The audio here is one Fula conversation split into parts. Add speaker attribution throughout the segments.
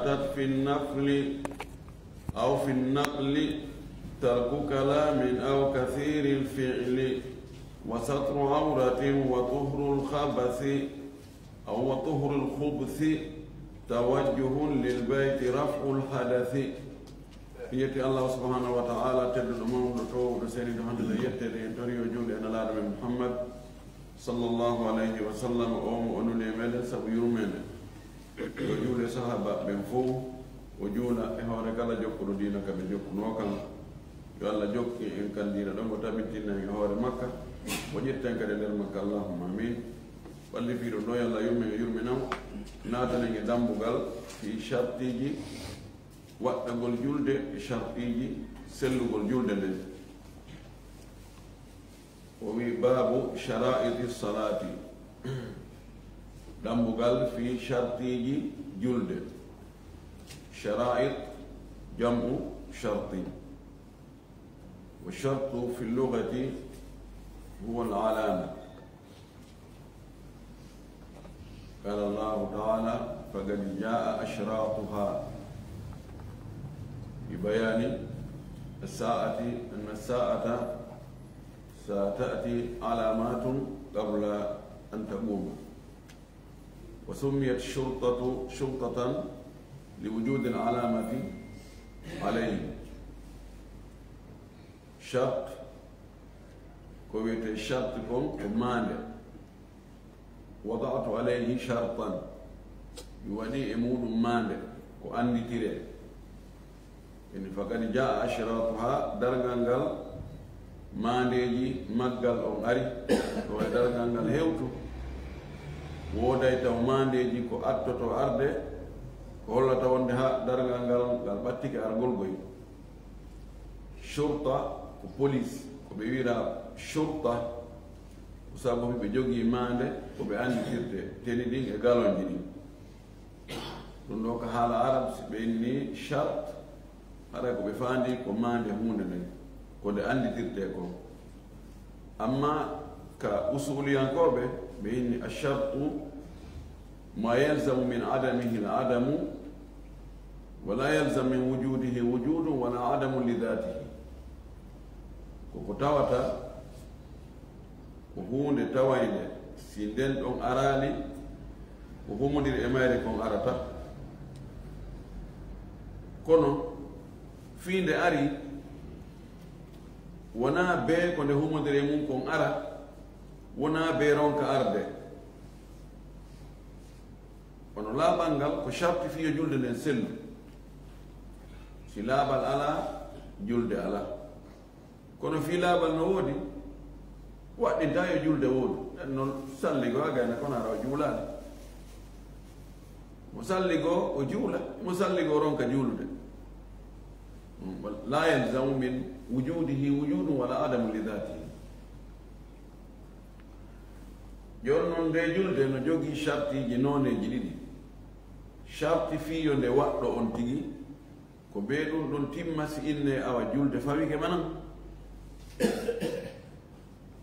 Speaker 1: أتت في النقل أو في النقل ترك كلام أو كثير الفعل وستر عورة وطهر الخبث أو وطهر الخبث توجه للبيت رفع الحدث. يأتي الله سبحانه وتعالى تدل مولده رسالة محمد يأتي تريو جول أن الله محمد صلى الله عليه وسلم أنو لمن سبيومن وجول صحابة بنفو وجول إهورك الله جوكر دينك بجوك نوكا يالله جوك إن كان دينا دم وتابتنا إهور مكة وجدتن كدل مكة اللهم آمين واللي في رنو يالله يومنا ناتنا دمبغال في شرطيجي وقتغول جولد شرطيجي سلغول جولد ومي باب شرائط الصلاة دمبغال في شرطيجي جولد شرائط جمع شرطي والشرط في اللغة هو العلامة. قال الله تعالى فقد جاء أشراطها ببيان الساعة أن الساعة ستأتي علامات قبل أن تقوم وسميت شرطة لوجود العلامة عليه. شرط كويت الشرط كمان وضعت عليه شرطا يولي امود ماند واني تيري ان فقد جاء اشراطها درغانغال مانديجي ماغال اون اري تو درغانغال هewtu woday taw mandeji ko attoto arde ko hollata wonde ha dargangal gal battike argol goy. shurta ko police ko be wira shurta sababu be jogi mande ko be andi tirde teni din e galonji din dum do ko hala arab be ni shart hada ko be fandi ko mande hunde ne ko de andi tirde ko amma ka usuliyan ko be ni ash-shartu ma yalzamu min adamihi al-adamu wa la yalzam min wujudihi wujudun wa la adamu li dhatihi ko tawata ko hunde tawayde si nden ɗon arali ko humodiri e mayre kon arata kono fiinde ari wona be ko nde humodiri e mum kon ara wona be ronka arde kono laaɓal ngal ko sharti fiyo julde nden sellu si laaɓal ala julde ala kono fi laaɓal no woodi waɗɗinta yo julde woodu noon salligo a gayna kono ara o juulaade mo salligo o juula mo salligo ronka juulude la yalzamu min wujudihi wujudun wala adamu li dhatihi. jon noon nde julde no jogii chartiji nooneji ɗiɗi. charti fiyo nde waɗɗo on tigi ko ɓee ɗum ɗon timma si inne awa julde fawike manan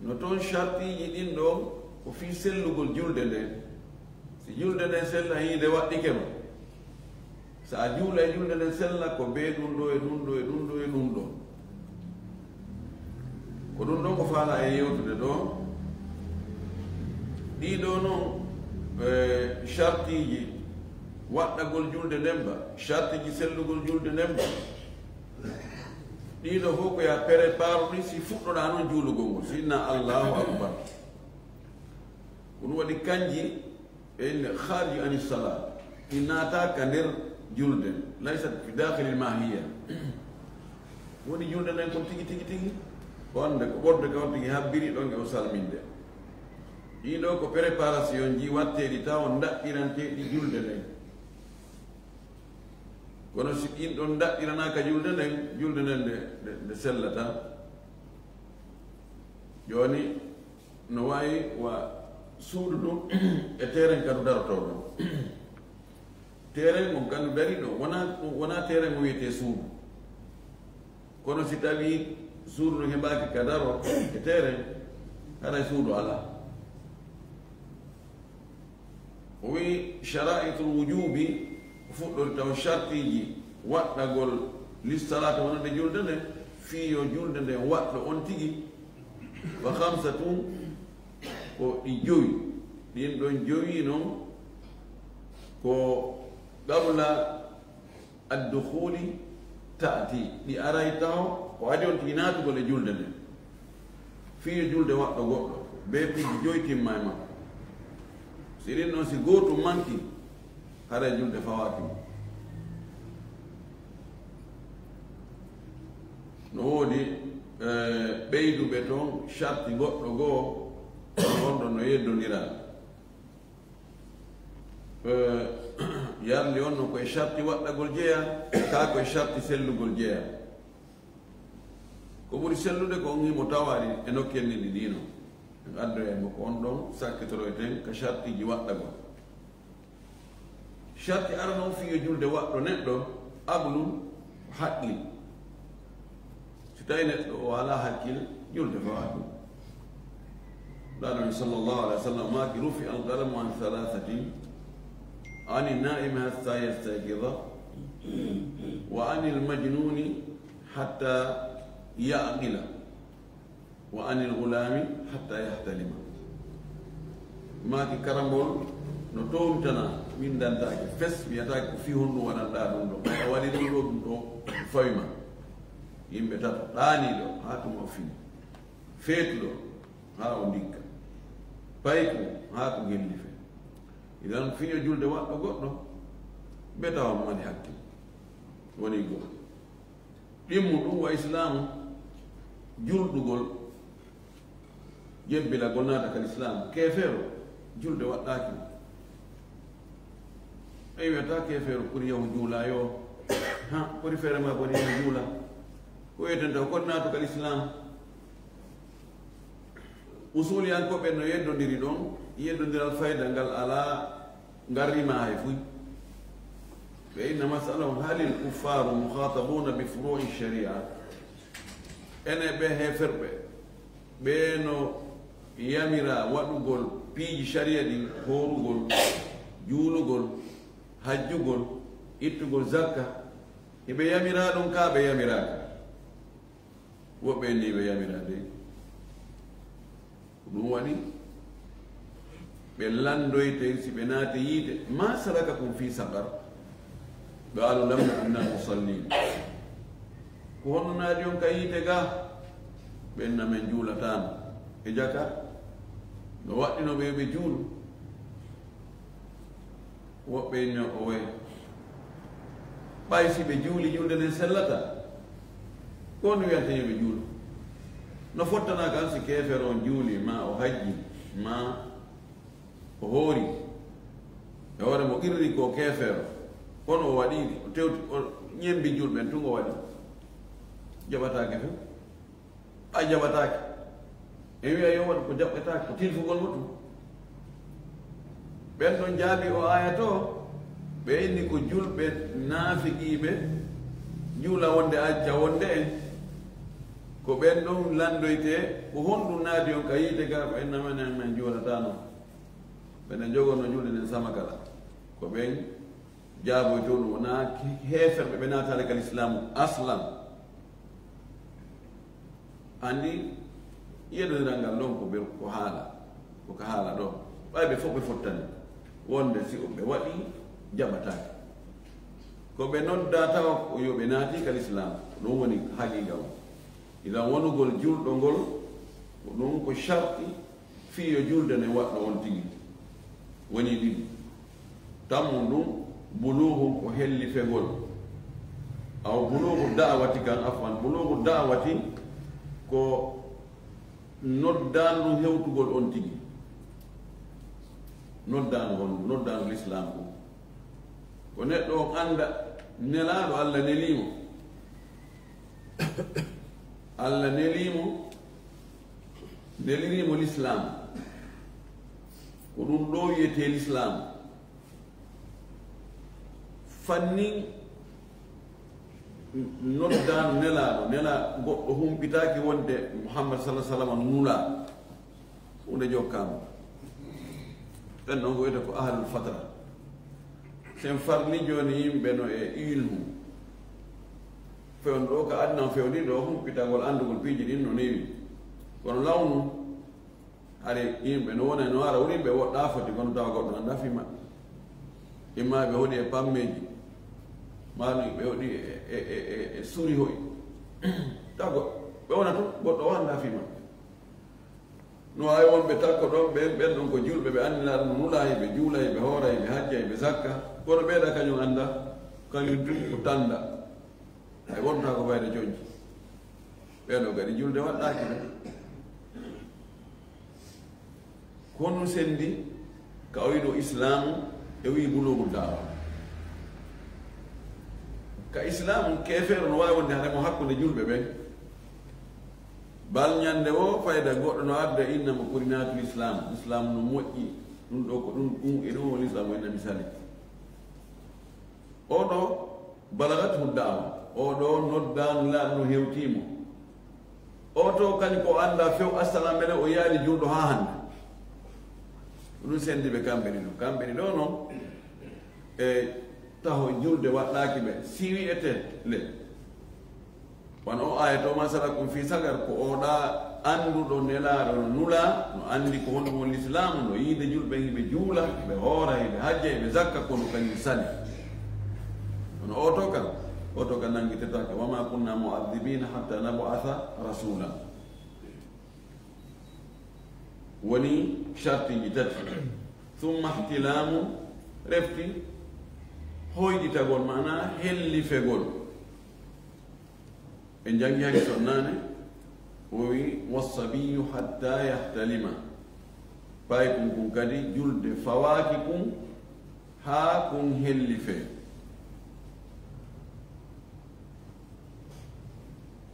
Speaker 1: no toon chartiji ɗin ɗon ko fii sellugol julde nden si julde nden sella hiide waɗɗike ma so a juula e julde nden sella ko ɓee ɗum ɗo e ɗum ɗo e ɗum ɗo e ɗum ɗo ko ɗum ɗon ko faala e yewtude ɗo ɗiɗo noon chartiji waɗɗagol julde nden ba chartiji sellugol julde nden ba ɗiɗo fof ko ya préparuɗi si fuɗɗoɗa noon juulugol ngol si inna allahu akbar ko ɗum waɗi kanji enne harji ani salat ɗi naataka nder julde laysat fi dakhili lmahiya woni julde nden kon tigi tigi tigi wonde ko ɓorde ka on tigi habbiri ɗon e o salminde ɗiɗo ko préparation ji watteɗi taw daɗɗiranteɗi julde nden kono si ɗin ɗon daɗɗiranaka julde nden nde sellata joni no wawi wa suudu ɗum e terrain kadu daroto ɗon terrain mon kandu dari ɗo wona terrain mo wiyete suudu kono si tawi suudu no heɓaki ka daro e terrain haɗa suudu ala o wi sharaitul wujubi fuɗɗori taw chartiji waɗɗagol lissalata wonande julde nde fiyo julde nde waɗɗo on tigi fa hamsatum ko ɗi joyi ɗin ɗon joyi noon ko qabla addukhuli taati ɗi aray taw ko adi on tigi naatugol e julde nde fiyo julde waɗɗo goɗɗo be piji joyi timma e makko si ɗin noon si gootum manki haray julde fawakimo no woodi ɓeyduɓe toon charte goɗɗo goo on ɗon no yeddodiraa yarli on no koye charte waɗɗagol jeeya kaa koye charte sellugol jeeya ko ɓuri sellude ko on himo tawaɗi e nokkelni ɗi ɗino en addoyemo ko on ɗon sakkitoroyten ka charte ji waɗɗagol charte ara noon fiyo julde waɗɗo neɗɗo aglum haqqli si tawi neɗɗo o ala hakkille julde fawa ɗum ɗaɗomi sallllahu alih wa sallam maki rufi alqalamu an halathatin ani naimi hatta yastayqida wa ani lmajnuni hatta yaqila wa ani lgulami hatta yahtalima maki karambol no towtana min dantaki fes wiyataki ko fi honɗum waɗanɗa ɗum ɗo a waɗi ɗum ɗo ɗum ɗo fawima yimɓe tato ɗaaniɗo ha tuma fini feetuɗo ha o ndikka payko ha ko gelli fe idan fiyo julde waɗɗo goɗɗo ɓe tawa mani hakkille woni goɗɗo ɗimmu ɗum wa islamu julɗugol jebbilagol naata kal islamu keefeero julde waɗɗaki ay wiyata keefeero pour yahu juula yo ha ɓuri feere ma boni yahu juula ko wiyeten taw kon naatu kal islam usuliyankoɓe no yeddodiri ɗon yeddodiral fayda ngal ala ngal rima hay fuy fa inna masalahum halil kuffaru mukhatabuna bi furui sharia ene ɓe heferɓe ɓeeno yamira waɗugol piiji sharia ɗin horugol juulugol hajjugol ittugol zakka eɓe yamira ɗum ka ɓe yamiraka woɓɓe ni ɓe yamira de ɗum waɗi ɓe landoyte si ɓe naati yiide ma salakakum fi sakar qaalu lam nakun minal musallin ko honno naati on ka yiite ga ɓenna men juulatano e jaka no waɗɗino ɓe ɓe juulu woɓɓe no o way ɓay si ɓe juuli julde nden sellata ko no wiyata yoɓe juulu no fottana kan si keefere on juuli ma o hajji ma o hoori e hoore mo irri ko keefeero kono o waɗiɗi o tewti o ñembi julɓen tun o waɗi jaɓatake fe a jaɓatake e wiya yo waɗ ko jaɓɓetake ko tilfugol mo tum ɓen ɗon jaabi o aya to ɓe inni ko julɓe naafiqiiɓe juula wonde acca wonde en ko ɓen ɗon landoyte ko honɗum naati on ka yiite ga ko ennamanen men juulatano ɓene jogono julde nden sama kala ko ɓen jaaboyto ɗum wona heeferɓe ɓe naatale kal islamu aslan andi yeɗodiral ngal ɗon ko haala koko haala ɗo ɓayɓe fof ɓe fottani wonde si ɓe waɗi jaɓatake ko ɓe nodda tawa ko yo ɓe naati kal islam ɗum woni haqiqa o idan wonugol julɗo ngol ko ɗum ko charti fiyo julde ne waɗɗo on tigi woni ɗiɗi tammu ɗum buluhu ko helli fegol aw buluhu da'wati kan afwan buluhu da'wati ko noddandu hewtugol on tigi noddandu l'islam ko neɗɗo on anda nelaaɗo allah nelimo allah nelirimo l'islam ko ɗum ɗo wiyete l'islam fannin noddandu nela goɗɗo humpitaki wonde muhammad sallah sallam nula hunde jokkama ɓen ɗon ko wiyete ko ahlul fatra sen farli joni yimɓe no e ilmu fewn ɗo ka adnan fewni ɗo humpitagol andugol piiji ɗin no newi kono lawnu haɗe yimɓe no wona no ara woni ɓe woɗɗa foti kono tawa goɗɗo anda fima imma ɓe hoɗi e pammeji manu ɓe hoɗi e suri hoy tawa ɓe wona to goɗɗo o anda fima no wawi wonɓe takko ɗon ɓen ɗon ko julɓe ɓe andinaɗo no nulayi ɓe juulayi ɓe hoorayi ɓe hajjayi ɓe zakka kono ɓeeɗa kañum anda kañum du ko tanda ay wonta ko fayde joñji ɓeɗo kadi julde waɗɗaki ɓe kono sendi ka o wiɗo islamu e wi bulugul dawa ka islamu kefeero no wawi wonde haremo hakkude julɓe ɓen bal ñande o fayda goɗɗo no adda innama kurinatul islam no moƴƴi ɗum ɗo ko ɗum e ɗum woni islam enna misali oɗo balagatu dawa oɗo noddanu laaɗo no hewtimo oto kañum ko anda few assalam mene o yaali julɗo ha hande ɗum sendi ɓe kamɓe ɗi ɗo noon e taho julde waɗɗaki ɓe siwi ete le wan o aya to masalakum fi sagar ko oɗa anduɗo nelaɗo no nula no andi ko honɗum won l'islamu no yiide julɓe hiɓe juula ɓe hoora hiɓe hajja hiɓe zakka kono kañum sali ono oto ka nanguitetake wama kunna mu'adhibina hatta nab'atha rasula woni shartiji tati thumma ihtilamu refti hoyɗitagol mana hellifegol ɓe jangi hadi sonnane wowi wassabiyu hatta yahtalima pay kun kadi julde fawaki kun ha kun hellife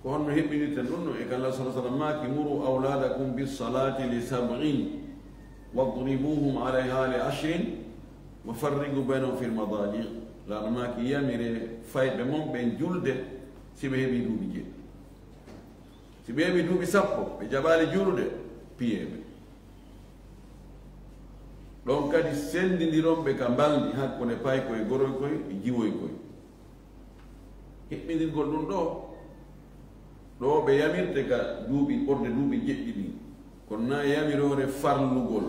Speaker 1: ko honno heɓɓinirten ɗum no e ka allah sallah sallam maki muru auladakum bisalati li 7 wadribuhum alayha li 10 wa farrigu bainahum fi lmadaji laɗo maki yamire fayɓe mon ɓen julde si ɓe heeɓi duuɓi jeeɗi si ɓe heeɓi duuɓi 10 ɓe jaɓali julde piyeɓe ɗon kadi sendidironɓe ka mbaldi hakkude pay koye goroy koye e jiwoy koye heɓɓidirgol ɗum ɗo ɓe yamirte ka duuɓi ɓorde duuɓi jeɗɗi ɗi kono na yamirore farlugol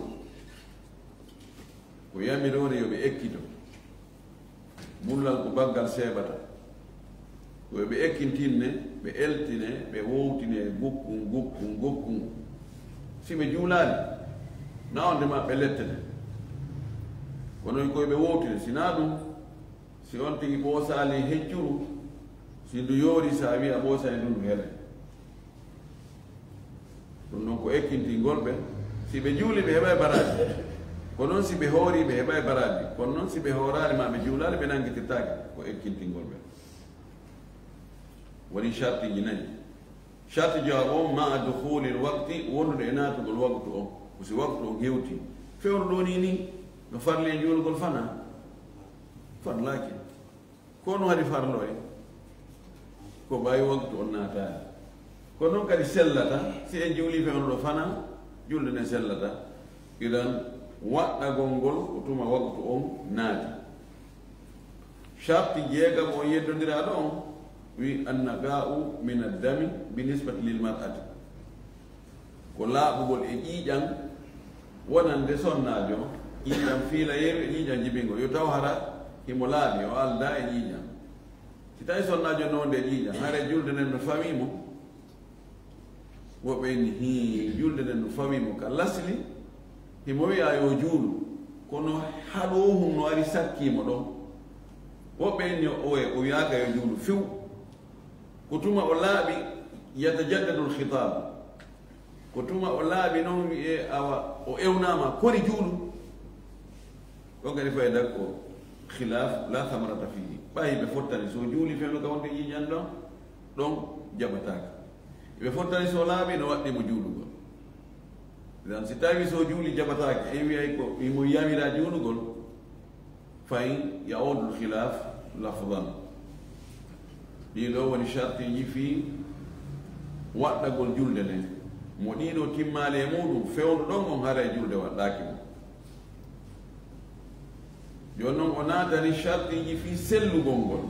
Speaker 1: ko yamirore yo ɓe ekkito mullal ko baggal seeɓata koye ɓe ekkintinne ɓe eltine ɓe wowtine gukkum si ɓe juulani na onde ma ɓe lettene kono koye ɓe wowtine sina ɗum si on tigi ɓoosali heccuru si ndu yoori sa wiya ɓoosani ɗum ndu hele ɗum noon ko ekkintingol ɓe si ɓe juuli ɓe heɓa baraji ko noon si ɓe hoori ɓe heɓa baraji kono noon si ɓe hoorani ma ɓe juulali ɓe nanguitirtaki ko ekkintingol ɓe woni chartiji nayi charte jawab o ma dukhuli l waqti wondude e naatugol waktu o ko si waktu o hewti fewno ɗo ni no farli e juulugol fana farlaki kono haɗi farlo e ko ɓawi waktu on naatani kono noon kadi sellata si en juuli fewno ɗo fana julde ne sellata idan waɗɗagol ngol ko tuma waktu on naati charte jeegam o yeddodiraɗo on wi annaga'u min addami binisbati lil mar'ati ko laaɓugol e ƴiiƴan wonande sonnajo ƴiiƴan fiilayeru e ƴiiƴan jibingo yo taw hara himo laaɓi o alda e ƴiiƴan si tawi sonnajo nonde e ƴiiƴan hare julde nden no fawimo woɓɓe ni julde nden no fawimo ka lasli himo wiya yo juulu kono haɗo no ari sakkimo ɗon woɓɓe ni o wiyaka yo juulu few ko tuma o laaɓi yatajaddadu lhitab ko tuma o laaɓi noon wiye awa o ewnama kori juulu ɗon kadi fayda ko khilaf la thamarata fihi ɓayi ɓe fottani so juuli fewno ka wonde ƴiƴan ɗon ɗon jaɓataka ɓe fottani so laaɓi no waɗɗimo juulugol idan si tawi so juuli jaɓatake en wiyay ko imo yamira juulugol fayin yaudul khilaf lafdan ɗiɗo woni chartiji fi waɗɗagol julde nden mo ɗiɗo timmali e muɗum fewndo ɗon on haara e julde waɗɗaki mo jonon o naatani shartiji fi sellugol ngol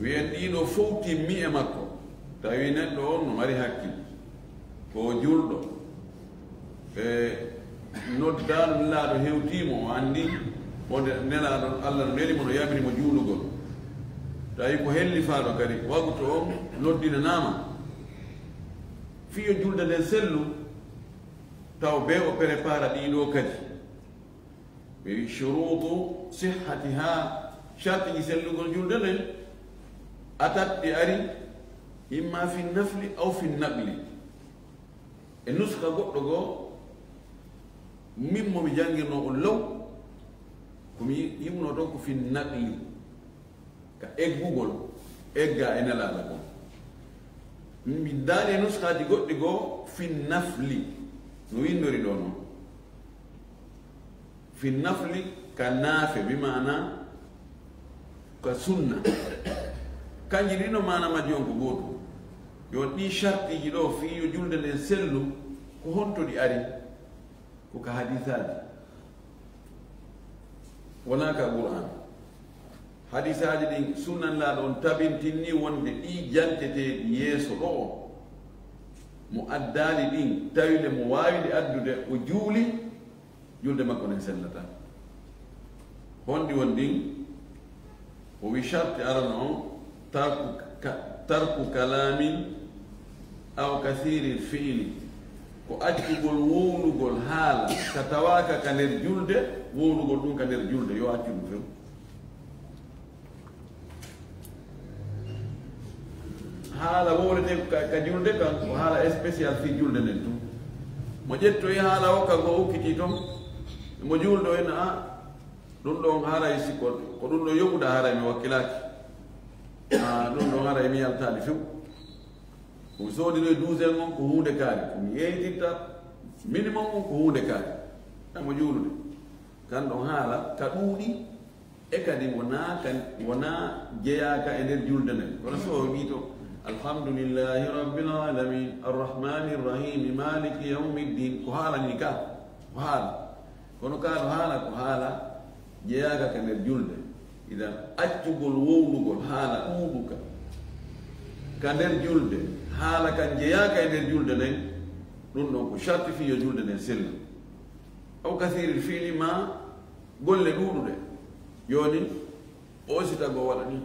Speaker 1: wiyen ɗiɗo fof timmi e makko tawi neɗɗo on no mari hakkil ko julɗo e noddaɗo laaɗo hewtimo o andi wonde nelaɗo allah no nelimo no yamirimo juulugol tawi ko hellifaɗo kadi waguto on noddinanama fiyo julde nden sellu taw be o prépara ɗiɗo kadi ɓe shurutu sihhatiha shartiji sellugol julde nden atat ɗi ari imma fi nafli aw fi naqli e nuska goɗɗo goo min momi jangirno o law komi yimno ɗon ko fi naqli ka eggugol egga e nelaɗo kon mi daani e nuskaji goɗɗi goo fi nafli no windori ɗo noon fi nafli ka naafe bi mana ka sunna kanji ɗino mana majji on ko gootum yo ɗi shartiji ɗo fiyo julde nden sellu ko honto ɗi ari ko ka hadisaji wona ka qur'an hadisaji ɗin sunnanlaɗo on tabintinni wonde ɗi janteteɗi yeeso ɗo o mo addali ɗin tawide mo wawide addude o juuli julde makko nden sellata honɗi won ɗin o wi sharti arano on tarku kalamin aw kathiri fiili ko accugol wowlugol haala ka tawaka ka nder julde wowlugol ɗum ka nder julde yo accu ɗum few haala wowlete ka julde kan ko haala spécial fi julde nden tum mo ƴettoyi haala o kanko hokkiti toon mo julɗo en a ɗum ɗon haaray sikko ko ɗum ɗo yoɓuɗa haaray mi wakkilaki ɗum ɗon haaray mi yaltali few komi soodino e douzaine on ko hunde kaari komi yeytitta minimum on ko hunde kaari mo juulude kan ɗon haala ka ɗuuɗi e kadi wona jeyaka e nder julde nden kono so o wi to alhamdulillahi rabbil alamin arrahmani rrahimi maliki yaumi ddin ko haalani ka ko haala kono kaɗo haala ko haala jeyaka ka nder julde idan accugol wowlugol haala ɗuuɗuka ka nder julde haala kan jeyaka e nder julde nden ɗum ɗon ko sharti fiyo julde nden sellu aw kathiril fiili ma golle ɗuuɗuɗe yoni o sitago waɗa ni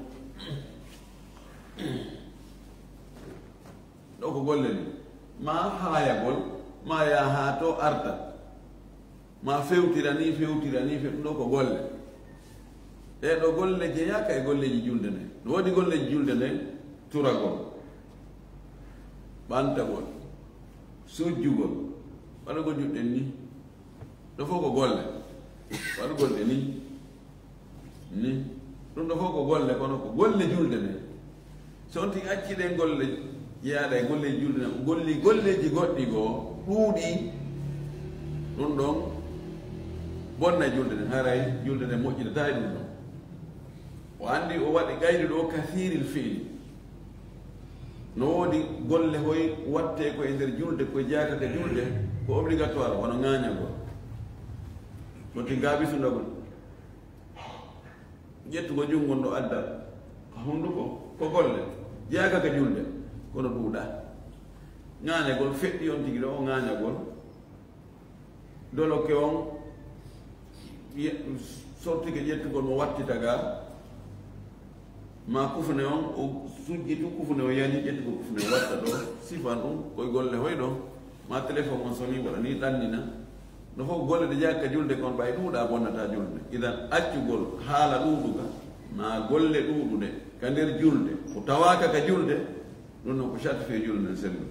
Speaker 1: ɗo ko golle ni ma haayagol ma yaha to arta ma fewtirani ɗum ɗo ko golle ɗeɗo golle jeyaka e golleji julde nden no waɗi golleji julde nden turagol ɓantagol sujjugol waɗugol juɗɗen ni ɗo fof ko golle waɗugol ɗe ni ɗum ɗo fof ko golle kono ko golle julde nden so on tigi acciɗen golle jeyaɗa e golleji julde nden golleji goɗɗi goo ɗuuɗi ɗum ɗon bonna julde nden haray julde nden moƴƴinata e ɗum ɗon o andi o waɗi gayri ɗo kathiril fiili no woodi golle hoy watte ko e nder julde koye jeyakaka julde ko obligatoire wono ŋañagol wonti ngaabisundagol ƴettugo junngol ɗo adda hunduko ko golle jeyakaka julde kono ɗuuɗa ŋañagol feɗɗi on tigi ɗo o ŋañagol doloke on sortike ƴettugol mo wattita ga ma kufne on o sujjitu kufne o yani ƴettugo kufne o watta ɗo sifan ɗum koye golle hoy ɗo ma téléphone on soni waɗa ni ɗannina no fof golle ɗe jagka julde kon ɓay ɗuuɗa bonnata julde idan accugol haala ɗuuɗuka ma golle ɗuuɗuɗe ka nder julde ko tawaka ka julde ɗum noon ko certifié julde nden sellu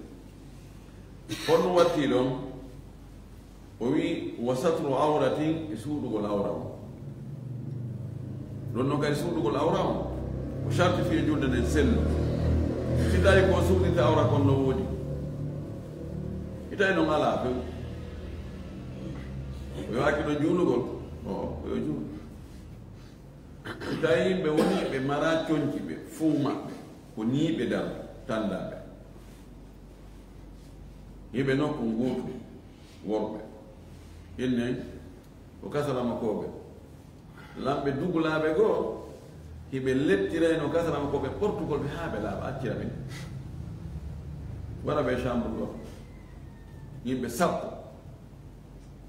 Speaker 1: honno watti ɗon o wi wa satru awratin e suuɗugol awra o ɗon noon kadi suuɗugol awra o ko certifié julde nden sellu si tawi ko suuɗita awra kon no woodi itawi noon ala few o yoaki ɗo juulugol oyo juulu si tawi yimɓe woni ɓe mara coñci ɓe fuu maɓɓe ko niiɓe dal tandaɓe yimɓe nokku nguutu worɓe inne ko kasalama koɓe lamɓe dugulaaɓe goo hiɓe lettirayno gasarama ko ɓe portugol ɓe haa ɓe laaɓa accira ɓen wara ɓe chambre goto yimɓe sappo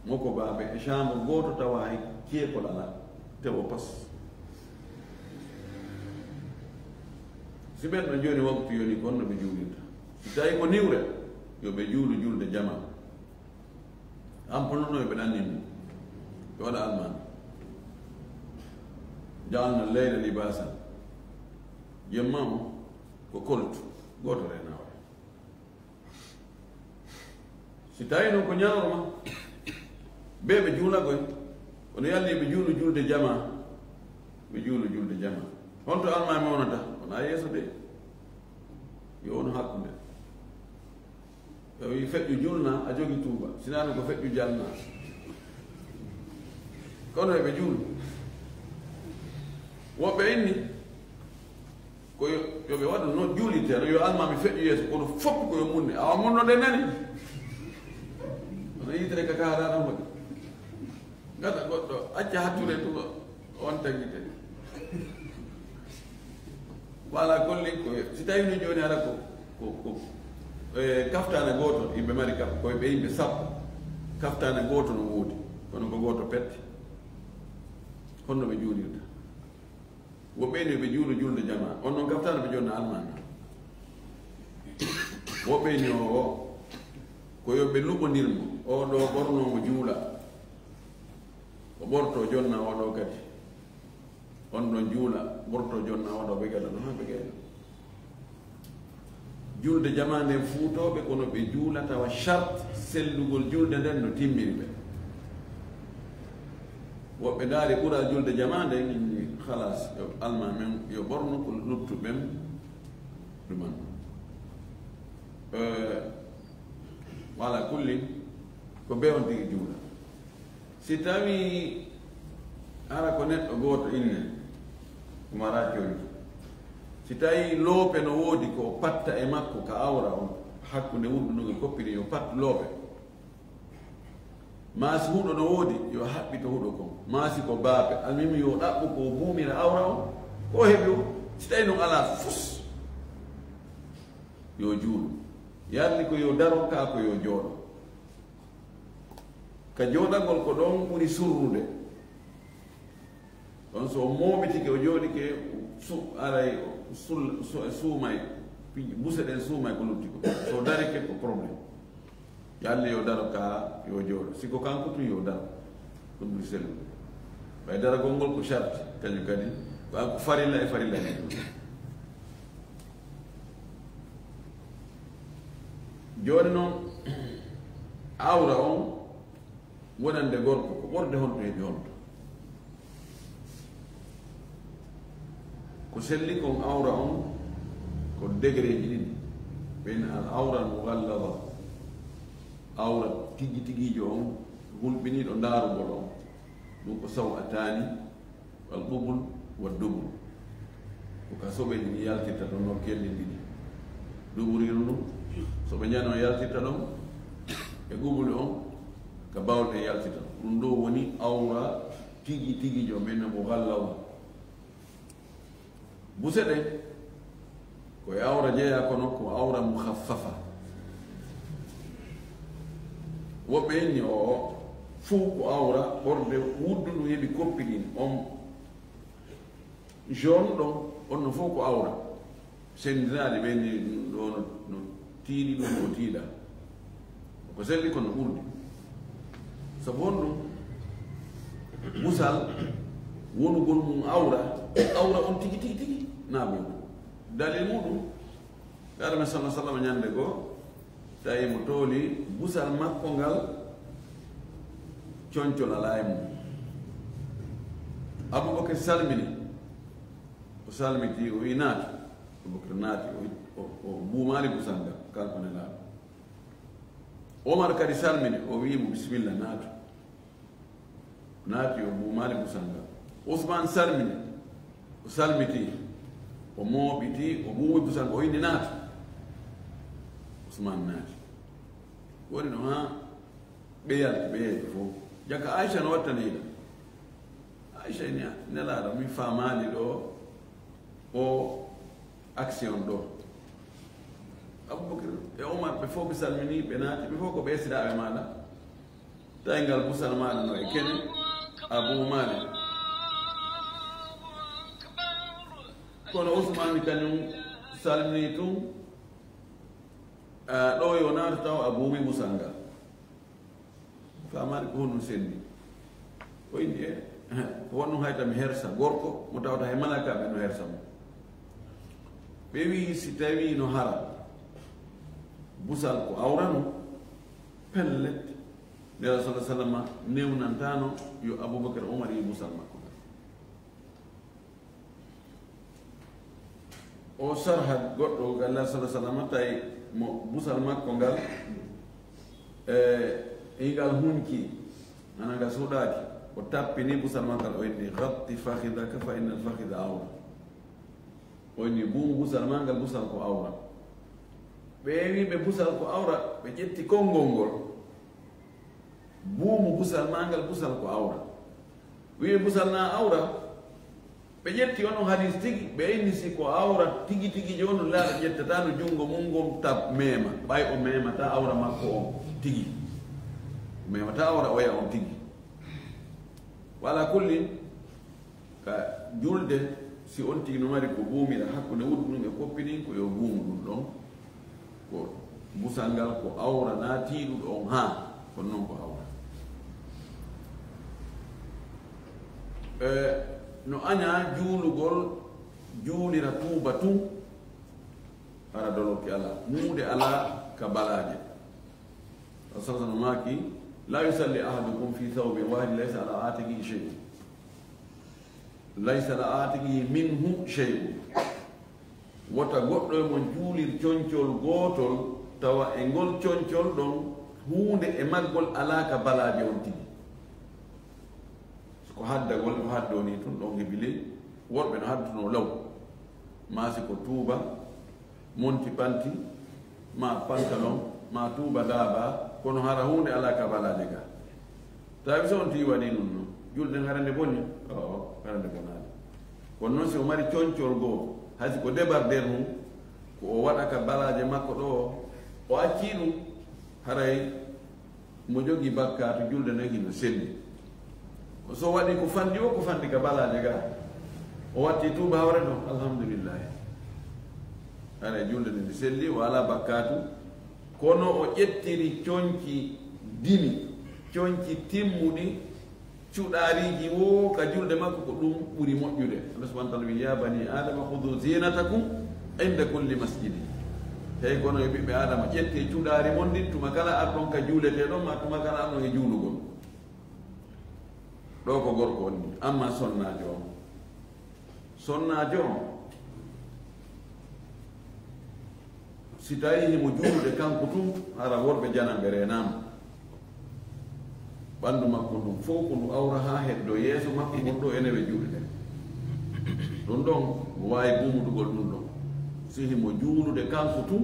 Speaker 1: moko baaɓe e chambre gooto tawa hay keekol ala tewo pas si ɓen ɗo jooni waktu yoni ko honno ɓe juulirta si tawi ko niwre yo ɓe juulu julde jama amponono ɓe ɗannin ɗum ɓe waɗa almami jaalna leyla libasan jemma o ko koltu gooto renawa si tawi noon ko ñawroma ɓe ɓe juulagoy kono yalli ɓe juulu julde jama ɓe juulu julde jama holto almami wonata wona yeeso de yo wono hakkude yo wi feƴƴu julna a jogi tuuba sinano ko feƴƴu jalna kono eɓe juulu woɓɓe inni ko yoɓe waɗu noon juuliteno yo almami feƴƴu yeeso kono fopp koyo munne awa munnode nani ono yitere ka kaalaɗan waɗi gata goɗɗo acca hatture to on tagite wala kolli ko si tawi no joni ara ko kaftane goto yimɓe mari koɓe yimɓe sappo kaftane goto no woodi kono ko goto petti honno ɓe juulirta woɓɓeni ɓe juulo julde jama on noon kaftane ɓe jonna almami woɓɓeni o ko yoɓe luɓodirmo oɗo ɓornomo juula o ɓorto jonna oɗo kadi on ɗon juula ɓorto jonna oɗo ɓe gaɗa no ha ɓe gaɗa julde jama nden fuutoɓe kono ɓe juula tawa charte sellugol julde nden no timmiri ɓe woɓɓe daari ɓuura julde jama nden inni halas yo alma men yo ɓorno ko luttuɓen ɗuman wala kulli ko ɓe on tigi juula si tawi ara ko neɗɗo gooto inne umara joni si tawi loope no woodi ko patta e makko ka awra on hakkunde wurɗunoge koppiri yo pat loope maasi huɗo no woodi yo haɓɓito huɗo kon maasi ko baape almimi yo ɗaɓɓu ko buumira awra on ko heɓi o si tawi noon ala fus yo juulu yarli ko yo daro ka ko yo jooɗo ka jooɗagol ko ɗon ɓuri surrude ɗon so moɓitike o jooɗike aray suumay buse ɗen suumay ko lutti ko so darike ko probléme yalle yo daro ka yo jooɗo siko kanko tun yo daro ɗum ɓuri sellude ɓay daragol ngol ko charte kañum kadi ko farilla e farilla ni joni noon awra on wonande gorko ko ɓorde honto heɓi honto ko selli kon awra on ko degré ji ɗiɗi ɓen al awra al mughallada awra tigi tigijo on hulɓiniɗo ndaarugol on ɗum ko saw atani wal ɓubul wa dubul ko ka soɓeji ɗi yaltirta ɗon nokkelɗi ɗiɗi ɗuɓuriru ɗum soɓe ñano yaltirta ɗon e ɓubuli on ka bawɗe yaltirta ɗum ɗo woni awra tigi tigijo men mughallada buse ɗe koye awra jeeya kono ko awra mukhaffafa woɓɓe inni o fuu ko awra ɓorde wuddu ndu heɓi koppi ɗin on jaune ɗon on no fof ko awra sendiraɗi ɓeni ɗo no tiiɗi ɗum o tiiɗa ko selli kono ɓurdi sabu on ɗum musal wonugol mum awra on tigi tigi tigi na muɗum dalil muɗum garame sallah sallam ñande goo tawi mo tooli busal makko ngal concol ala e mum aboubacry salmini o salmiti o wi naati aboubacry naati o buumali busal ngal kanko ne laaɓa omar kadi salmini o wimo bisimilla naatu naati o buumali busal ngal ousmane salmini o salmiti o mooɓiti o buumi busal ngal o inni naatu ousmane naati woni no ha ɓeyalti ɓeyeyɓe fof jaka aicha no wattaniɗa Aisha ni nela mi famali do o action do Abubakar e Omar be fo bisalmini be naati be fo ko be sida e mala tayngal busal mala no e kene Abu Malik kono Usman kanum salmini tum ɗo yo naata taw a buumi musanga famari ko honum senndi o indi e ko wonnum hayta mi hersa gorko mo tawata he malakaɓe no hersa mo ɓe wi si tawi no hara busal ko awrano pellet nde rasul sallama newnantano yo Aboubacar Omar yi busal makko o sarhat goɗɗo gallah sa sallam tawi mo busal makko ngal ngal hunki ana ngal suuɗaki o tappini busal makko o inni gatti fakhidaka fa inna alfakhida awra o inni buumu busal ma ngal busal ko awra ɓe wi ɓe busal ko awra ɓe ƴetti konngol ngol buumu busal ma ngal busal ko awra wi busal na awra ɓe ƴetti ono hadis tigi ɓe inni si ko awra tigi tigi joni laaɗa ƴettata no junngo mum ngom tab mema ɓay o memata awra makko on tigi o memata awra oya on tigi wala kullin ka julde si on tigi no mari ko buumiɗa hakkude wuɗu ɗum e koppini ko yo buumu ɗum ɗon ko busal ngal ko awra naatiɗuɗo on ha kono noon ko awra no aña juulugol juulira tuuba tun ara doloki ala muude ala ka balaje asasano maki la yusalli ahadukum fi thawbin wahid laysa ala atiqihi shay'un laysa ala atiqihi minhu shay'un wota goɗɗo e mon juulir coñcol gootol tawa e ngol coñcol ɗon huunde e maggol ala ka balaje on tigi ko haddagol ko haddo ni tun ɗon hebili worɓe no hadduno law maasi ko tuuba monti panti ma pantalon ma tuuba daaba kono hara hunde ala ka balaje ga tawi so on ti waɗi ɗum noon julɗen harande bonni o harande bonade kono noon si o mari coñcol goo haysi ko débarder mum ko o waɗa ka balaje makko ɗo o acci ɗum haray mo jogii bakkatu julde no hino selli so waɗi ko fandi o ko fandi ka balaje ga o watti tuuba hawre ɗon alhamdulillahi ara julde nde nde selli o ala bakkatu kono o ƴettiri coñci dimi coñci timmuɗi cuɗariji wo ka julde makko ko ɗum ɓuri moƴƴude allah subahana taala wi ya bani adama hudu zinatakum inda kulli masjidi tawi kono e ɓiɓɓe adama ƴette cuɗari mon ɗin tuma kala arɗon ka juuleteɗon ma tuma kala arɗon e juulugol ɗo ko gorko on ni amma sonnajo on sonnajo on si tawi himo juulude kanko tum hara worɓe janamɓe renama ɓanndu makko ndum fof ko ndu awra ha heddo yeeso makko gon ɗo enewe juuɗe ɗum ɗon wawi bumuɗugol ɗum ɗon si himo juulude kanko tum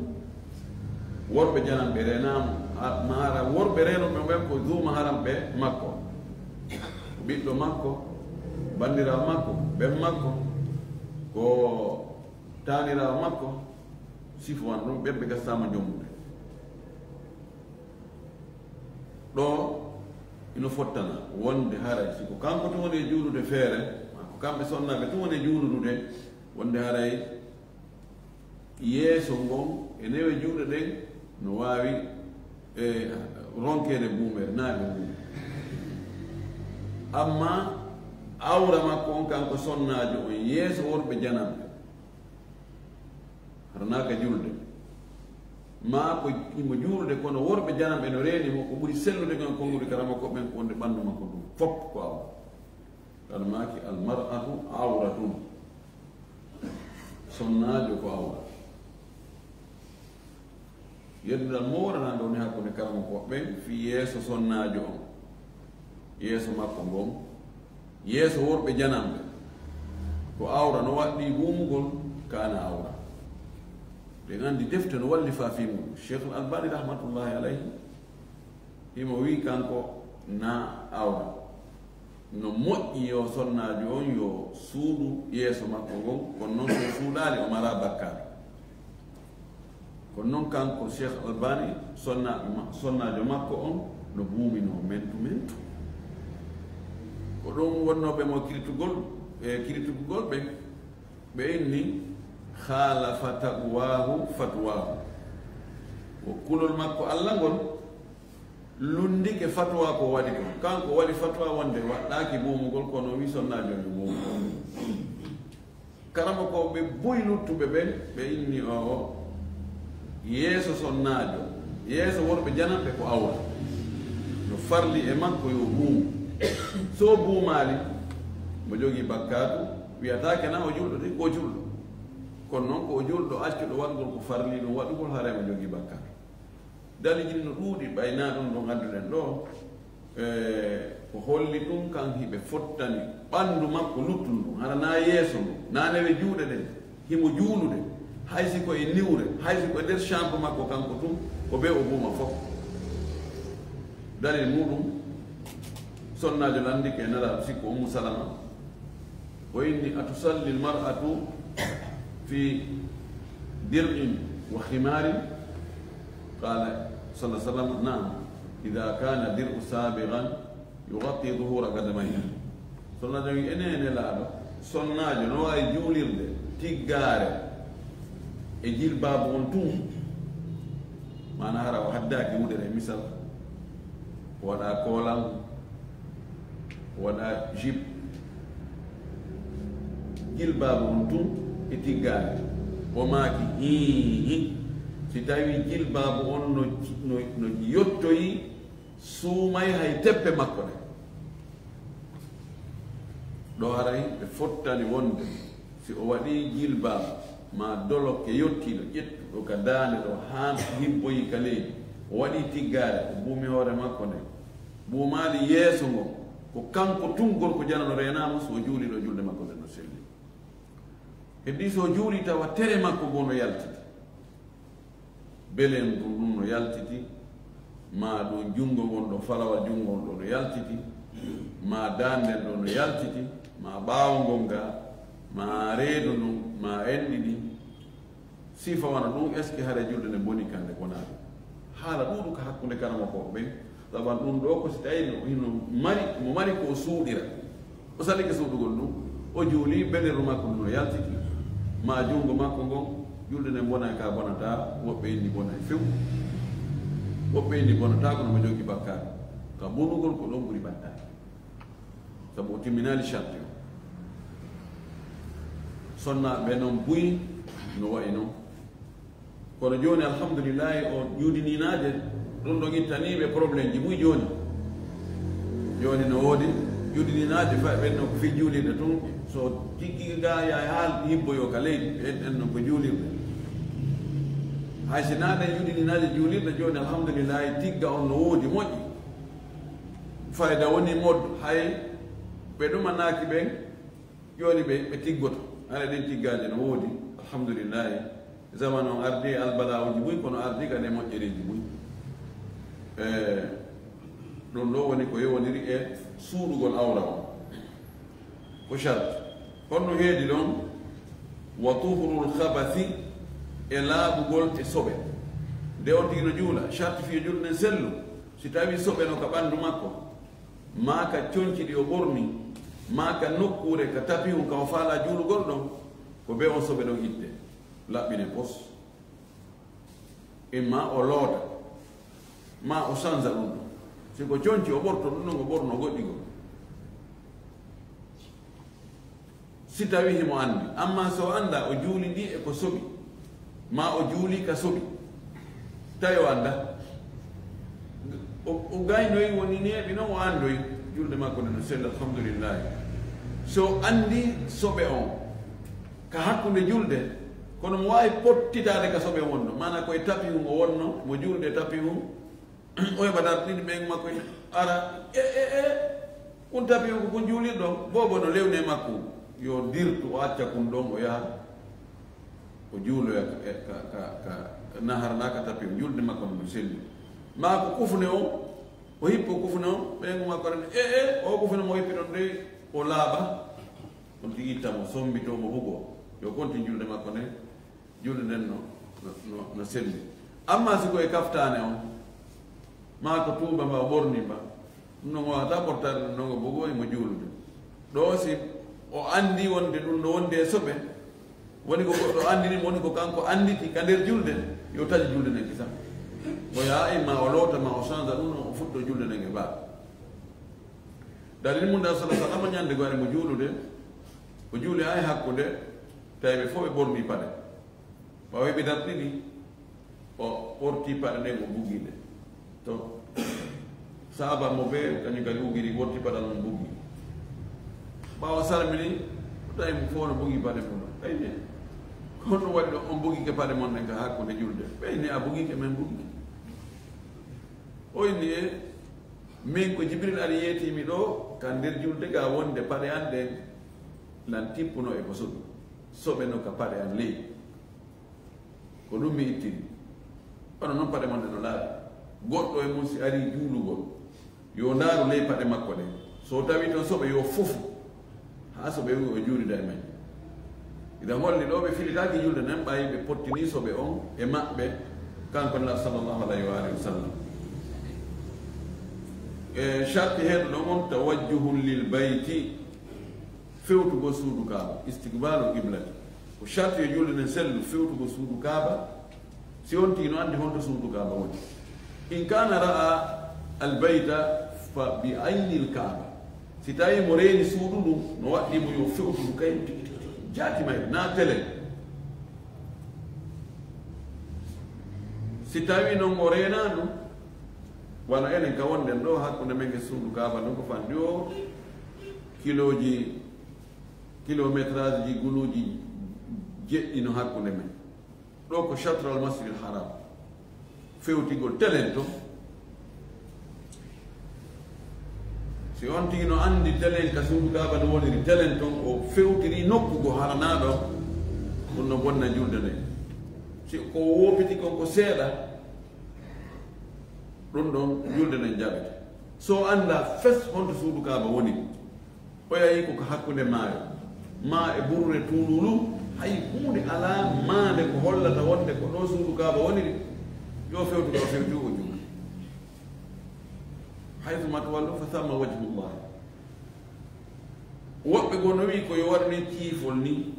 Speaker 1: worɓe janamɓe renama ma hara worɓe renoɓe ɓen ko zuma haramɓe makko ɓiɗɗo makko bandirawo makko ɓen makko ko tanirawo makko sifowan ɗum ɓeɓe gastama jommude ɗo ino fottana wonde haray siko kanko tun woni e juulude feere ko kamɓe sonnaɓe tun woni e juuludude wonde haray yeeso ngon e newe juuɗe ɗen no wawi e ronkede buumere naaɓe mum amma awra makko on kanko sonnajo on yeeso worɓe janamɓe haranaka julde ma ko imo juulude kono worɓe janamɓe no reenimo ko ɓuri sellude kan kongude kara makko ɓen ko wonde ɓanndu makko ɗum fof ko awra kana maki almar'atu awratun sonnajo ko awra yedduɗal moworana ɗo ni hakkude kara makko ɓen fi yeeso sonnajo on yeeso makko ngon yeeso worɓe janamɓe ko awra no waɗɗi buumugol kana awra ɓe andi defte no walli fa fi mum cheikh al albani rahmatullahi alayhi himo wi kanko na awra no moƴƴi yo sonnajo on yo suudu yeeso makko ngon kono noon so suuɗaali o mara bakkar kono noon kanko cheikh albani sonnajo makko on no buumino mentu ko ɗum wonnoɓe mo kiritugol ɓe inni khalafa taqwahu fatwahu ko kulol makko allah ngol lundike fatwa ko waɗi ko kanko waɗi fatwa wonde waɗɗaki buumugol kono wi sonnajo yo buumugol karama ko ɓe boyi luttuɓe ɓe inni o yeeso sonnajo yeeso worɓe jananɓe ko awra no farli e makko yo buumu so buumali mo jogii bakkatu wiyatake na o julɗo de ko julɗo kono noon ko o julɗo accuɗo waɗgol ko farli ɗum waɗugol haare mo jogii bakkatu dalijini no ɗuuɗi ɓayna ɗum ɗo ngannduɗen ɗo ko holli ɗum kan hiɓe fottani ɓanndu makko luttun ɗum hara na yeeso ndu na newe juuɗe ɗen himo juulude haysi koye niwre haysi koye nder chambre makko kanko tum ko ɓe o buuma fof dalil muɗum sonnajo landike nara sikko ummu salama o inni atusalli lmar'atu fi dir'in wa khimarin qala صلى الله عليه وسلم نعم إذا كان درء سابغا يغطي ظهور قدميها صلى الله عليه وسلم إنين لابا صناجو نواي جولير تيغاري إجيل باب ونتوم ما نهار وحداك يودر مثال ولا كولام ولا جيب جيل باب ونتوم تيغاري وماكي هي si tawi jilbabu on no yottoyi suumay hay teppe makko ɗe ɗo haray ɓe fottani wonde si o waɗi jilbabu ma dolokke yottiɗo ƴettuɗo ka daande ɗo ha hibboyi ka leydi o waɗi tiggare o buumi hoore makko nde buumaali yeeso ngo ko kanko tun gorko janano renama so juuli ɗo julde makko nde no selli heddi so juuli tawa tere makko go no yaltiti belen ɗum no yaltiti ma ɗo jungo gon ɗo falawa jungo ɗo no yaltiti ma danden ɗo no yaltiti ma ɓaawo ngon ga ma reedu ɗum ma enɗi ɗi sifa wana ɗum est ce que haare julde nde boni kande kona ɗum haala ɗuɗu ko hakkude karama ko ɓen saban ɗum ɗo ko si tawi mo mari ko suuɗira o salike suuɗugol ɗum o juuli beleru makko ɗum no yaltiti ma jungo makko ngon julde nde bonay ka bonata woɓɓe inni bonay few woɓɓe inni bonata kono mo jogii bakkar ka bonugol ko ɗon ɓuri battade sabu o timminali charte o sonnaɓe noon buyi no wayi noon kono joni alhamdulillahi o juudininaaje ɗum ɗo ittaniɓe probléme ji buyi joni no woodi juudininaaje fa ɓenno ko fi juulirde tun so tiggi ga ya haal hibboyo ka leydi en no ko juulirde hay si naɗa juuɗininaaje juulirde joni alhamdulillahi tigga on no woodi moƴƴi fayda woni moddo hay ɓe ɗumanaki ɓen joni ɓe tiggoto hara ɗen tiggaji no woodi alhamdulillahi zaman on ardi albalawuji buy kono ardi kadi moƴƴereji buy ɗum ɗo woni ko yewodiri e suuɗugol awra on ko charte honno heedi ɗon wa tuhrul khabathi e laaɓugol e soɓe nde on tigi no juula charte fiye julde nden sellu si tawi soɓe no ka ɓanndu makko ma ka coñci ɗi o ɓorni ma ka nokkure ka tapihum ka o faala juulugol ɗon ko be on soɓe ɗon itte laɓɓine pos imma o looda ma o change ɗum ɗon si ko coñci o ɓorto ɗum ɗon o ɓorno goɗɗigol si tawi himo anndi amma so annda o juuli ɗi e ko soɓi ma o juuli ka soɓi tawi o annda o gaynoyi woni neeɓi noon o anndoyi julde makko nde no sella alhamdulillahi so anndi soɓe on ka hakkunde julde kono mo waawi pottitaade ka soɓe wonno mana koye tapi hum o wonno mo julde tapi hum o heɓata ɗiɗi ɓen makko ara kun tapi hum ko kun juulirɗo bobo no lewne makko yo dirtu o acca kun ɗon o yaha o juuloya ka naharnaka tapi hum julde makko no selli ma ko kufne o o hippo kufuno ɓe nguma koren o kufuno mo hippi ɗon de o laaɓa on tigi ittamo sombitomo hugo yo konti julde makko nde julde nden no selli amma si koye kaftane o ma ko tuuba mba o ɓorni mba ɗum noon o wata ɓortade ɗum noon o bogo emo juulude ɗo si o andi wonde ɗum no wonde e soɓe woni ko goɗɗo andinimo woni ko kanko anditi ka nder julde yo taƴi julde nden kisa o yaa imma o lootama o change ɗum o fuɗɗo julde nden e baaɗo dalil mum da sala sallam ñande go mo juulude o juuli ha e hakkude tawi ɓe fof ɓe ɓorni paɗe ɓawa ɓe darɗiɗi o ɓorti paɗe nde o bugiɗe to saaba mo ɓe kañum kadi ugiɗi ɓorti paɗal mum buggi ɓawa salmini tawi mo fof no bugi paɗe mum ɓayni honno waɗi ɗo on bugike paɗe mon ɗen ka hakkude julde ɓayni a bugike men bugike o inni e min ko jibril ari yeetimi ɗo ka nder julde ga wonde paɗe an ɗen lan tippuno e ko soɓe no ka paɗe an ley ko ɗum mi ittiri kono noon paɗe mon ɗe no laaɓi goɗɗo e mum si ari juulugol yo ndaaru ley paɗe makko ɗen so tawi toon soɓe yo fofu ha soɓe wi o juurida e men ida holli ɗo ɓe filitaki julde nen ɓayi ɓe pottini soɓe on e maɓɓe kanko la sallllahu alayhi wa alihi wa sallam e sharti heeɗo ɗon on tawajjuhun lil bayti fewtugo suudu kaaba istigbalu qiblati ko sharti e julde nen sellu fewtugo suudu kaaba si on tigi no andi honto suudu kaaba woni in kana ra'a albayta fa bi ayni l kaaba si tawi mo reeni suudu ndum no waɗɗimo yo fewtudu kayum tigi tigi jaati may na télé si tawi noon o reena ɗum wala enen ka wonden ɗo hakkude men e suudu kaaba ɗum ko fanndi o kilométrage ji guluuji jeɗɗino hakkude men ɗo ko chatre al masjidil haram fewtigol telen to si on tigi no anndi telen ka suudu kaaba no woniri telen ton o fewtiri nokkugo haranaɗo ɗum no bonna julde nde si ko wopiti kon ko seeɗa ɗum ɗon julde nden jaɓete so annda fes honto suudu kaaba woni o yahi koko hakkude maayo ma e ɓurre tuululu hay hunde ala maande ko hollata wonde ko ɗo suudu kaaba woniri yo fewtude o fewti o juula haythuma tawallu fa thamma wajhullah woɓɓe goo no wi ko yo waɗni ciifol ni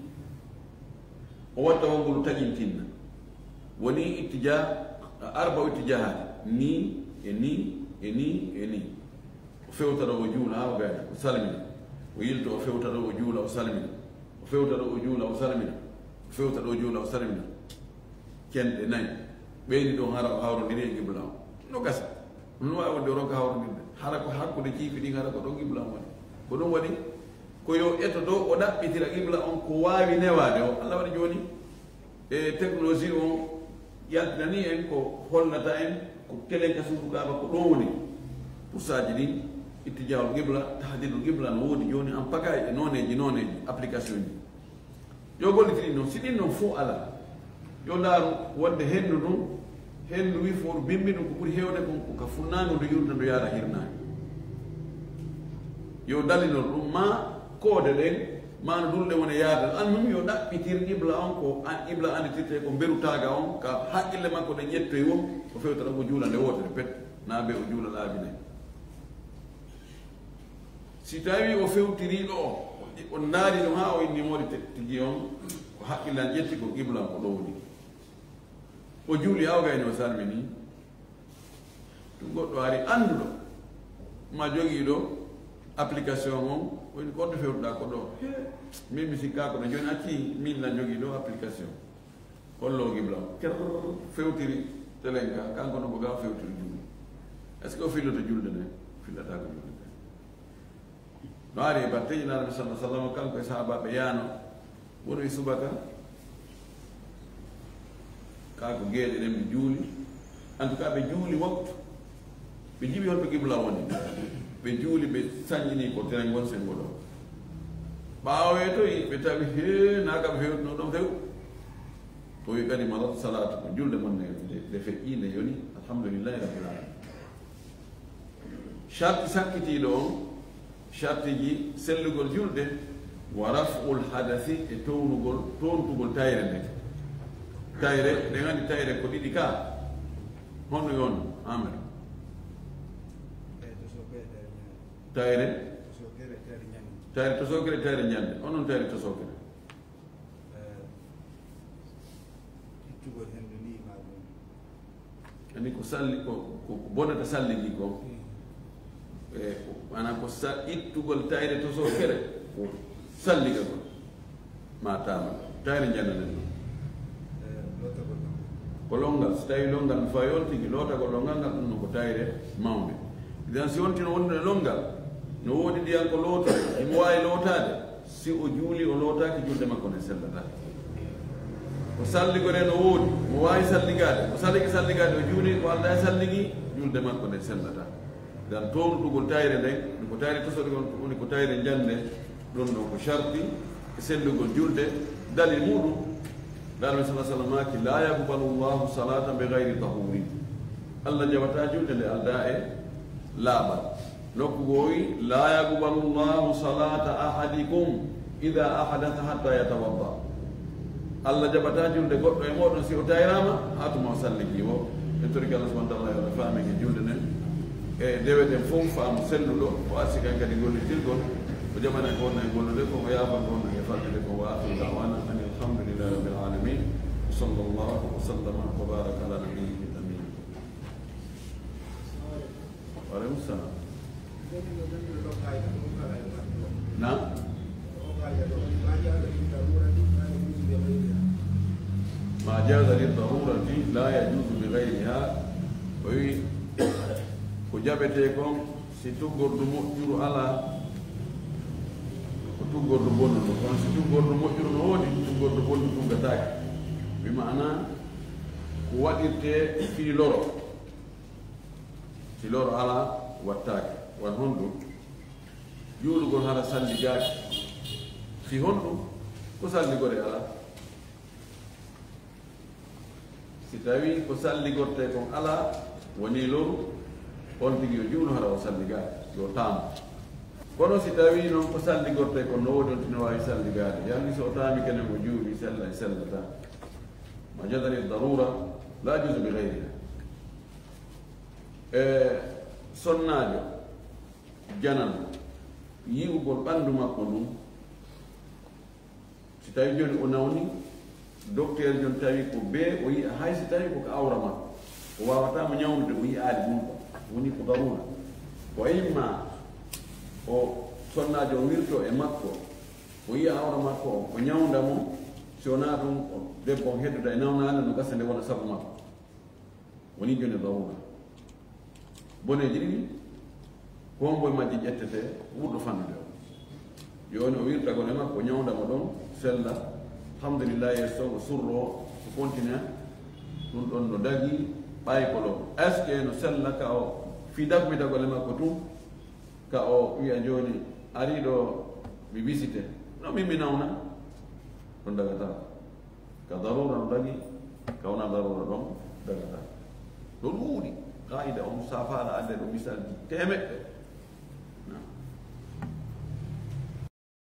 Speaker 1: o watta wongol taƴintinna woni ittija arba ittijahati ni e ni e ni e ni o fewtaɗo o juula ha o gayna o salmina o yilto o fewtaɗo o juula o salmina o fewtaɗo o juula o salmina o fewtaɗo o juula o salmina kenɗe nayi ɓeyni ɗon hara o hawrodiri e gibla o no gasa no wawi wonde o ronka hawrodirde hara ko hakkude ciifi ɗin hara ko ɗon gibla on waɗi ko ɗum waɗi ko yo eto ɗo o ɗaɓɓitira gibla on ko wawi newade o allah waɗi joni e technologie on yaltinani en ko hollata en ko télé ka suudu kaaba ko ɗo woni poursaji ɗin ittijawol gibla tahdidul gibla no woodi joni en pagaye e noneji application ji yo gollitiri noon si ɗin noon fof ala yo ndaaru wonde hendu ɗum hendu wi fo ɗo bimbi ɗum ko ɓuri hewde kon ko ka funnango ndu yurda ndu yaara hirnani yo dalinol ɗum ma koode ɗen ma no dulɗe wona yaadal an mum yo ɗaɓɓitir qibla on ko an qibla anditirte ko mberutaga on ka haqqille makko ɗe ƴettoy wo o fewtata ko juula nde wotere pet na ɓe o juula laabi nayi si tawi o fewtiriɗo o naari ɗum ha o innimode tigi on ko haqqille an ƴetti ko qibla on ko ɗo woni o juuli ha o gayni o salmini ɗum goɗɗo ari annduɗo ma jogiiɗo application on woni ko ɗo fewtuɗa ko ɗo min mi sikka ko ɗo joni acci min lan jogii ɗo application hollo gibla o ker fewtiri telen ka kanko no ko ga fewtiri julde est ce que o filloto julde nde fillata ko julde nde no ari e batteji naraɓe sallah sallam kanko e sahabaɓe yaano wono e subaka kako gueɗe ɗen ɓe juuli en tout cas ɓe juuli waktu ɓe jiɓi holto gibla woni ɓe juuli ɓe saññini ko tenen gon sengo ɗo ɓaawe to ɓe tawi he nagaɓe fewtino ɗon few o wi kadi malat salatu ko julde mon nde feƴƴi nde yoni alhamdulillahi rabbil alamin sharti sakkiti ɗo sharti ji sellugol julde wa raf'ul hadathi e tontugol tayre nde tayre ɗe gandi tayre ko ɗiɗi ka honno yon amer tayre to sokere tayre ñande onon tayre to sokere ani ko salli ko bonata salligi ko maanaam ko ittugol tayre to sokere ko salliga ko ma tama tayre ñande nen ko longal so tawi longal fa yontigi lootagol longal ngal ɗum no ko tayre mawde idan si wontino wondude longal no woodi ndiyan ko looto imo waawi lootade si o juuli o lootaaki julde makko ne sellata ko salligore no woodi mo waawi salligade o salligade o juuli ko Allah e salligi julde makko ne sellata idan toonɗugol tayre nden ɗum ko tayre tosoɗe on woni ko tayre jande ɗon ɗo ko sharti e sellugol julde dali muɗum Nabi sallallahu alaihi wasallam ki la yaqbalu Allahu salatan bighayri tahurin Allah jabata julde nde alda e laabal nokku gooyi la yaqbalu Allahu salata ahadikum ida ahadatha hatta yatawadda Allah jabata julde goɗɗo e moɗon si o tayrama ha tuma o salligi o e torki Allah subhanahu wa ta'ala yo faamige julde nden e deweten fof faamu selluɗo o arsi kan kadi gollitirgol ko jamana ko wonna e gollude ko yaafan ko wonna e fallude ko wa akhiru da'wana an alhamdulillahi rabbil alamin sallallahu wa sallama wa baraka ala nabiyyil amin wa alaikum salam نعم ما جاز للضرورة لا يجوز بغيرها وي كجابتكم ستوغور مؤجر على وتوغور بون كون ستوغور مؤجر نودي توغور بون توغتاك بمعنى واديت في لورو على واتاك والهندو juulugol hara salligaaki fi honɗum ko salligore ala si tawi ko salligorte kon ala woni loru on tigi yo juulu hara o salligaaki yo taamu kono si tawi noon ko salligorte kon no woodi on tino waawi salligaade yangi so o taami kene mo juuɓi sella e sellata ma jadani darura la jusu bi gayriha e sonnaajo janan yi'ugol ɓanndu makko ɗum si tawi joni o nawni docteur joni tawi ko bee o yiya hay si tawi koko awra makko o wawatamo ñawnude o yiyaade ɗum ko woni ko darura ko imma o sonnaajo o wirto e makko o yiya awra makko o ñawda mo si wona ɗum o debbo o hedduda e nawnaade no gasa nde wona sabu makko woni joni darura boneji ɗiɗi homboye majji ƴettete ɓurɗo fannude o joni o wirtagol e makko o ñawdamo ɗon sella alhamdulillah yesso o surro o continue ɗum ɗon no dagi ɓaykolo est ce que no sella ka o fi dagmitagol e makko tum ka o wiya joni ariɗo mi visite no min mi nawna ɗon dagata ka darura no dagi ka wona darura ɗon dagata ɗon wuuɗi qaida o musafaɗa adde ɗo misalji temeɗɗe